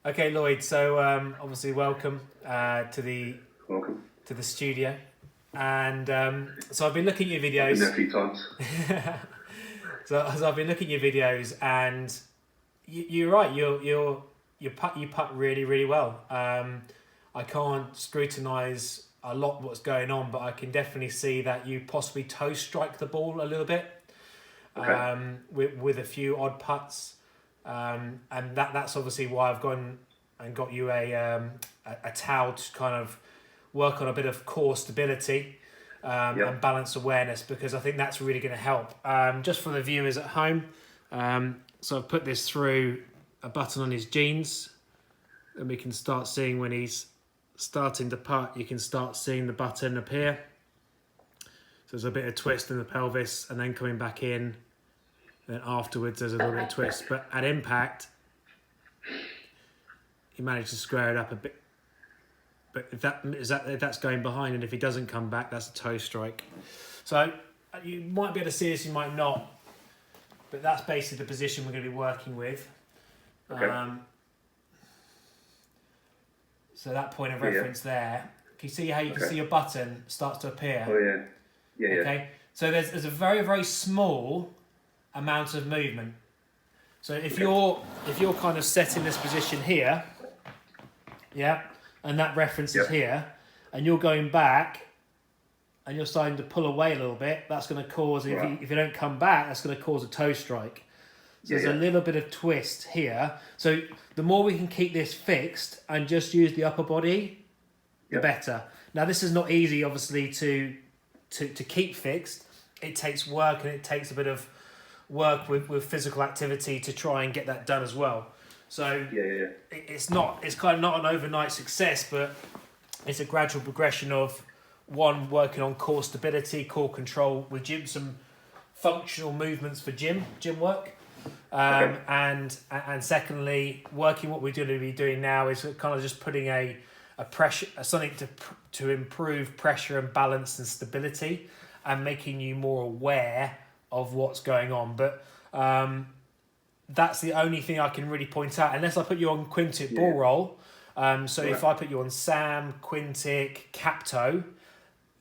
Okay, Lloyd. So obviously, welcome to the Welcome. studio, and so I've been looking at your I've been there videos. a few times. So I've been looking at your videos, and you're right. You putt really well. I can't scrutinise a lot what's going on, but I can definitely see that you possibly toe strike the ball a little bit. Okay. With a few odd putts, and that's obviously why I've gone and got you a towel to kind of work on a bit of core stability and balance awareness, because I think that's really going to help. Just for the viewers at home, so I've put this through a button on his jeans, and we can start seeing when he's starting to putt. You can start seeing the button appear. So there's a bit of twist in the pelvis, and then coming back in. Then afterwards, there's a little bit of twist. But at impact, he managed to square it up a bit. But if that's going behind, and if he doesn't come back, that's a toe strike. So you might be able to see this, you might not. But that's basically the position we're going to be working with. Okay. So that point of reference there. Can you see how you can see your button starts to appear? Oh yeah. Yeah. Okay. So there's a very small amount of movement. So if you're kind of set in this position here, yeah, and that reference is here, and you're going back, and you're starting to pull away a little bit, that's going to cause, if you don't come back, that's going to cause a toe strike. So there's a little bit of twist here. So the more we can keep this fixed and just use the upper body, the better. Now this is not easy, obviously, to keep fixed. It takes work, and it takes a bit of work with physical activity to try and get that done as well. So it's kind of not an overnight success, but it's a gradual progression of working on core stability, core control with some functional movements for gym work. And secondly, working what we're going to be doing now is kind of just putting a pressure, something to improve pressure and balance and stability, and making you more aware of what's going on. But that's the only thing I can really point out, unless I put you on quintic ball roll. If I put you on Sam, quintic, cap toe,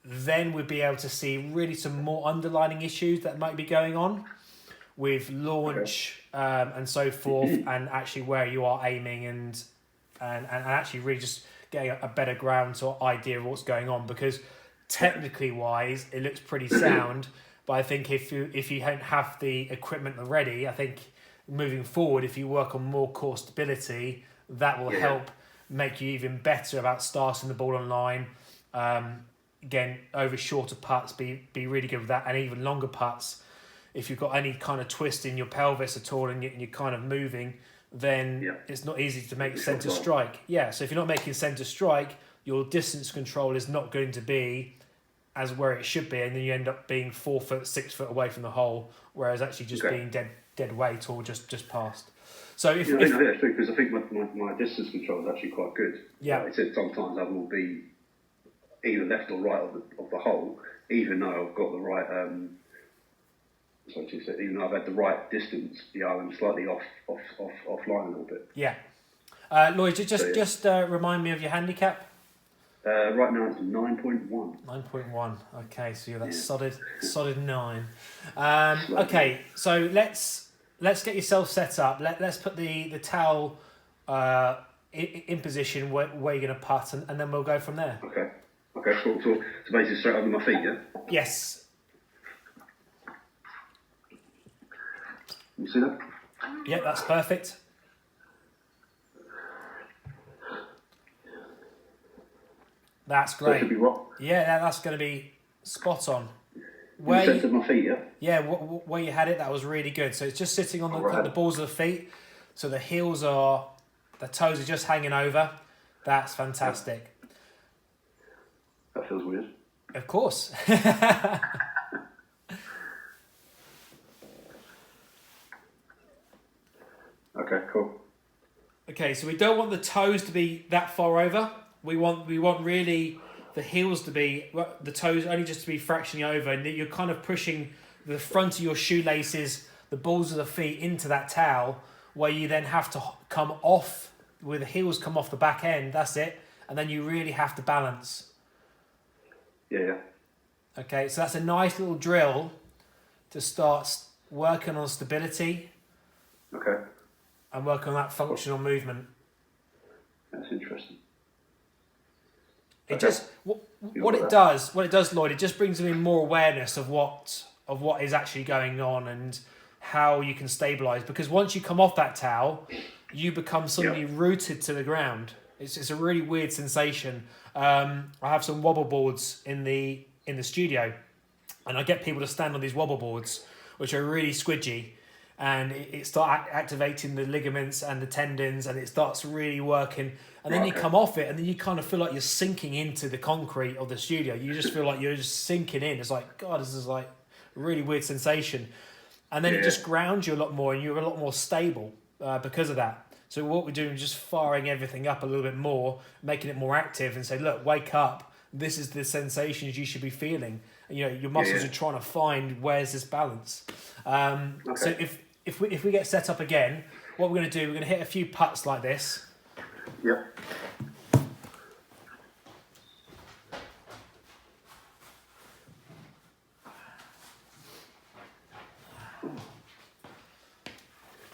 then we'd be able to see really some more underlining issues that might be going on with launch and so forth, and actually where you are aiming, and actually really just getting a better ground sort of idea of what's going on. Because technically wise, it looks pretty sound, but I think if you don't have the equipment ready, I think moving forward, if you work on more core stability, that will help make you even better about starting the ball on line. Again, over shorter putts, be really good with that, and even longer putts. If you've got any kind of twist in your pelvis at all, and you're kind of moving, then it's not easy to make centre strike. Yeah, so if you're not making centre strike, your distance control is not going to be as where it should be, and then you end up being 4 foot, 6 foot away from the hole, whereas actually just being dead weight or just past. So I think that's true, because I think my distance control is actually quite good. Yeah. Like I said, sometimes I will be either left or right of the hole, even though I've got the right. Even though I've had the right distance, I'm slightly offline a little bit. Yeah. Lloyd, just remind me of your handicap. Right now it's 9.1. 9.1. Okay, so you're that solid 9. Okay, so let's get yourself set up. Let's put the towel in position where you're going to putt, and then we'll go from there. Okay, cool. So basically straight over my feet, yeah? Yes. You see that? Yeah, that's perfect. That's great. That should be what? Yeah, that's going to be spot on. Where you centre my feet, yeah? Yeah, where you had it, that was really good. So it's just sitting on the balls of the feet. So the toes are just hanging over. That's fantastic. That feels weird. Of course. Okay, cool. Okay, so we don't want the toes to be that far over. We want really the heels to be, the toes only just to be fractionally over, and you're kind of pushing the front of your shoelaces, the balls of the feet into that towel, where you then have to come off where the heels come off the back end, that's it. And then you really have to balance. Yeah. Okay, so that's a nice little drill to start working on stability. Okay. And working on that functional movement. That's interesting. It Okay. just what it does, Lloyd. It just brings me more awareness of what is actually going on and how you can stabilize. Because once you come off that towel, you become suddenly rooted to the ground. It's a really weird sensation. I have some wobble boards in the studio, and I get people to stand on these wobble boards, which are really squidgy. And it starts activating the ligaments and the tendons, and it starts really working. And then you come off it, and then you kind of feel like you're sinking into the concrete of the studio. You just feel like you're just sinking in. It's like, God, this is like a really weird sensation. And then it just grounds you a lot more, and you're a lot more stable because of that. So what we're doing is just firing everything up a little bit more, making it more active, and say, look, wake up. This is the sensations you should be feeling. And, your muscles are trying to find where's this balance. So if we get set up again, what we're going to do, we're going to hit a few putts like this. Yep.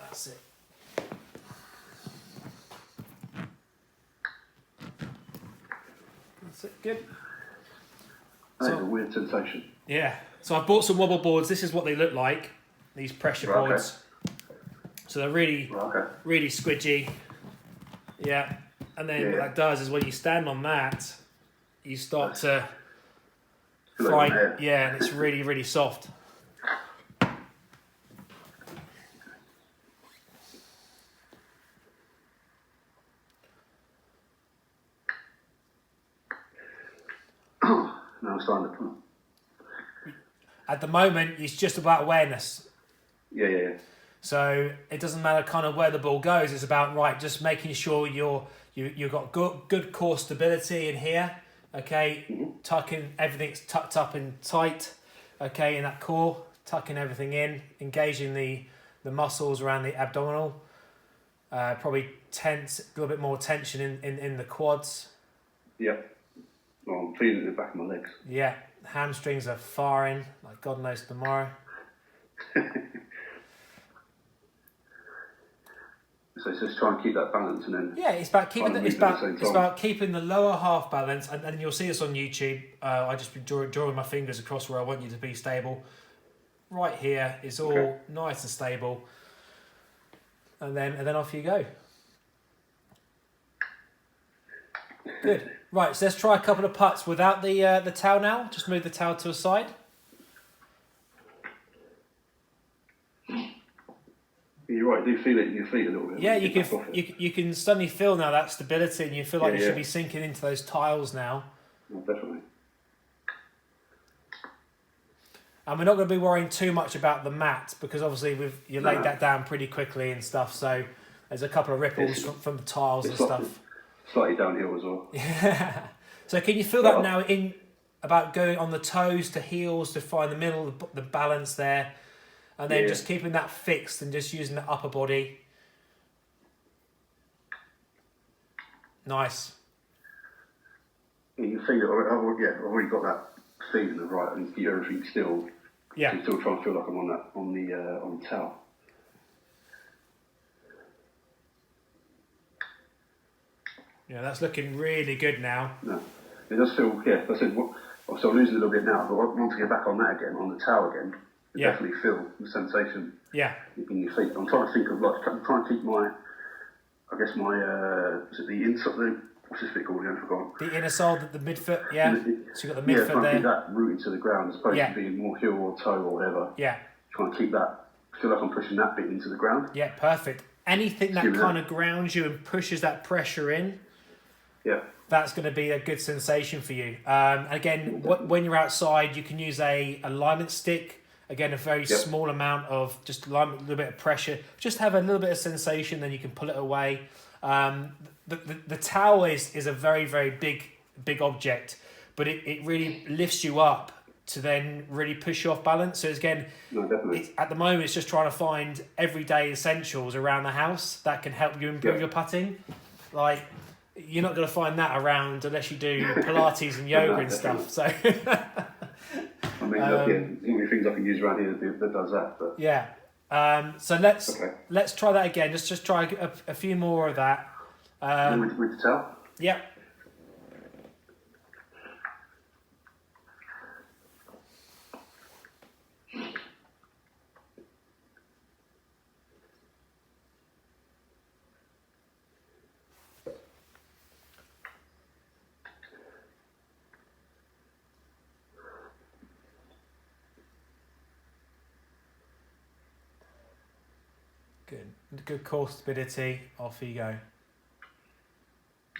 That's it. That's it. Good. That's a weird sensation. Yeah. So I've bought some wobble boards. This is what they look like. These pressure boards. So they're really squidgy. Yeah. And then what that does is when you stand on that, you start to find, and it's really, really soft. Now I'm starting to put. At the moment, it's just about awareness. Yeah. So it doesn't matter kind of where the ball goes. It's about just making sure you've got good core stability in here. Okay, tucking everything's tucked up and tight. Okay, in that core, tucking everything in, engaging the muscles around the abdominal. Probably tense, a little bit more tension in the quads. Yep. Well, I'm feeling it in the back of my legs. Yeah, hamstrings are firing like God knows tomorrow. So it's just trying to keep that balance, and then it's about keeping the lower half balance, and you'll see this on YouTube. I just been drawing my fingers across where I want you to be stable. Right here is all nice and stable, and then off you go. Good. Right, so let's try a couple of putts without the towel now. Just move the towel to a side. You're right. You feel it in your feet a little bit. Yeah, you can suddenly feel now that stability, and you feel like you should be sinking into those tiles now. Oh, definitely. And we're not going to be worrying too much about the mat because obviously you laid that down pretty quickly and stuff. So there's a couple of ripples from the tiles and stuff. Slightly downhill as well. Yeah. So can you feel that now about going on the toes to heels to find the middle, the balance there, and then just keeping that fixed and just using the upper body. Nice. Yeah, you feel it. I've already got that feeling of right. I need to keep everything still. Yeah. I'm still trying to feel like I'm on the towel. Yeah, that's looking really good now. No, it does feel. Yeah, I said. So I'm losing a little bit now, but I want to get back on that again, on the towel again. Definitely feel the sensation. Yeah. In your feet. I'm trying to think of I'm trying to keep my. I guess my is it the inside? What's this bit called again? I forgot. The inner sole, the midfoot. Yeah. So you got the midfoot trying there. to keep that rooted to the ground as opposed to being more heel or toe or whatever. Yeah. Trying to keep that. Feel like I'm pushing that bit into the ground. Yeah, perfect. Anything that kind of grounds you and pushes that pressure in. Yeah. That's going to be a good sensation for you. Again, when you're outside, you can use a alignment stick. Again, a very small amount of just alignment, a little bit of pressure. Just have a little bit of sensation, then you can pull it away. The towel is a very, very big object, but it really lifts you up to then really push you off balance. So again, at the moment, it's just trying to find everyday essentials around the house that can help you improve your putting. Like, you're not going to find that around unless you do Pilates and yoga and stuff. So, I mean, look, the only things I can use around here that does that. But yeah. So let's try that again. Just try a few more of that. with the towel. Yeah. Good core stability. Off you go.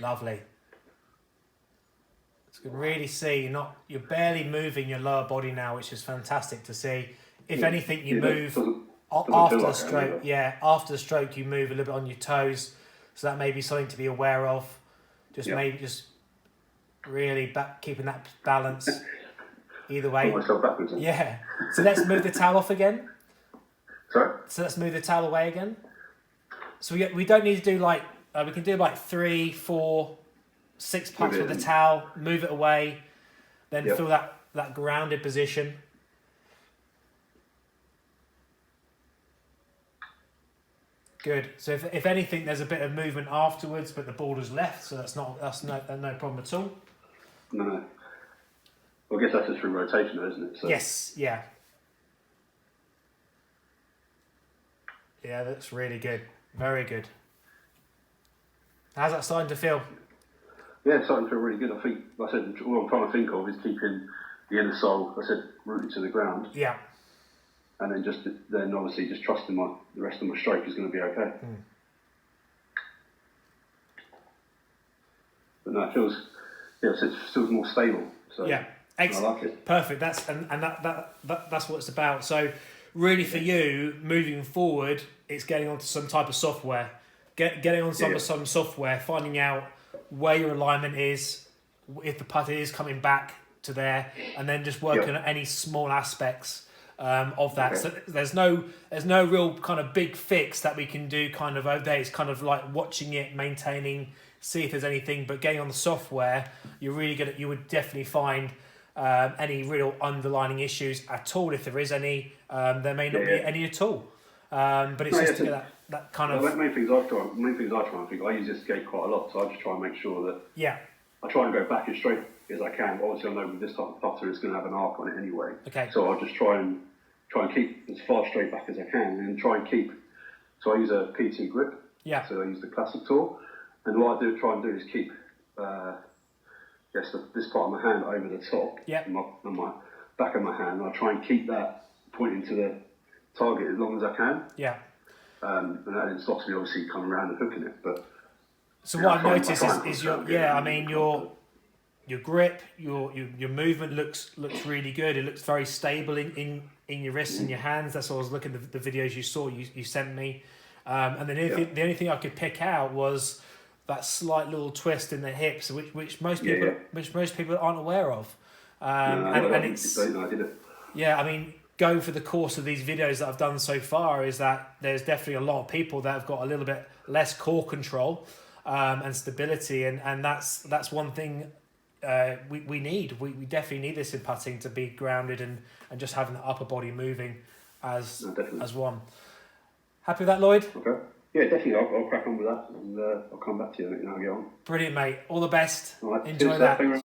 Lovely. So you can really see you're barely moving your lower body now, which is fantastic to see. If anything, you move after the stroke. Yeah, after the stroke, you move a little bit on your toes. So that may be something to be aware of. Maybe really keeping that balance. Either way. Put myself backwards. Yeah. So let's move the towel off again. Sorry? So let's move the towel away again. So we don't need to do we can do 3, 4, 6 pumps with the towel, move it away, then feel that grounded position. Good. So if anything, there's a bit of movement afterwards, but the border's left, so that's no problem at all. No. Well, I guess that's just through rotation, though, isn't it? So. Yes. Yeah. Yeah, that's really good. Very good. How's that starting to feel? Yeah, it's starting to feel really good. I think, like I said, all I'm trying to think of is keeping the inner sole, like I said, rooted to the ground. Yeah. And then obviously just trusting the rest of my stroke is going to be okay. But no, it feels more stable. So yeah, I like it. Perfect. That's what it's about. So really, for you moving forward, it's getting onto some type of software, getting on some software, finding out where your alignment is, if the putter is coming back to there, and then just working on any small aspects of that. Okay. So there's no real kind of big fix that we can do kind of over there. It's kind of like watching it, maintaining, see if there's anything, but getting on the software, you would definitely find any real underlying issues at all. If there is any, there may not be any at all. But it's just to get that kind of... The main things I try and think, I use this gate quite a lot, so I just try and make sure that... Yeah. I try and go back as straight as I can. Obviously, I know with this type of putter, it's going to have an arc on it anyway. Okay. So I just try and keep as far straight back as I can, and try and keep... So I use a P2 grip. Yeah. So I use the classic tool. And what I try and do is keep... this part of my hand over the top, and my back of my hand, and I try and keep that pointing to the target as long as I can. Yeah. And that then stops me obviously coming around and hooking it. But so what I've noticed is your grip, your movement looks really good. It looks very stable in your wrists and your hands. That's what I was looking at the videos you sent me. And then the only thing I could pick out was that slight little twist in the hips, which most people aren't aware of. Yeah, I mean, going for the course of these videos that I've done so far is that there's definitely a lot of people that have got a little bit less core control and stability, and that's one thing we need. We definitely need this in putting, to be grounded and just having the upper body moving as one. Happy with that, Lloyd? Okay. Yeah, definitely. I'll crack on with that, and I'll come back to you and let you know how I get on. Brilliant, mate. All the best. All right. Enjoy that.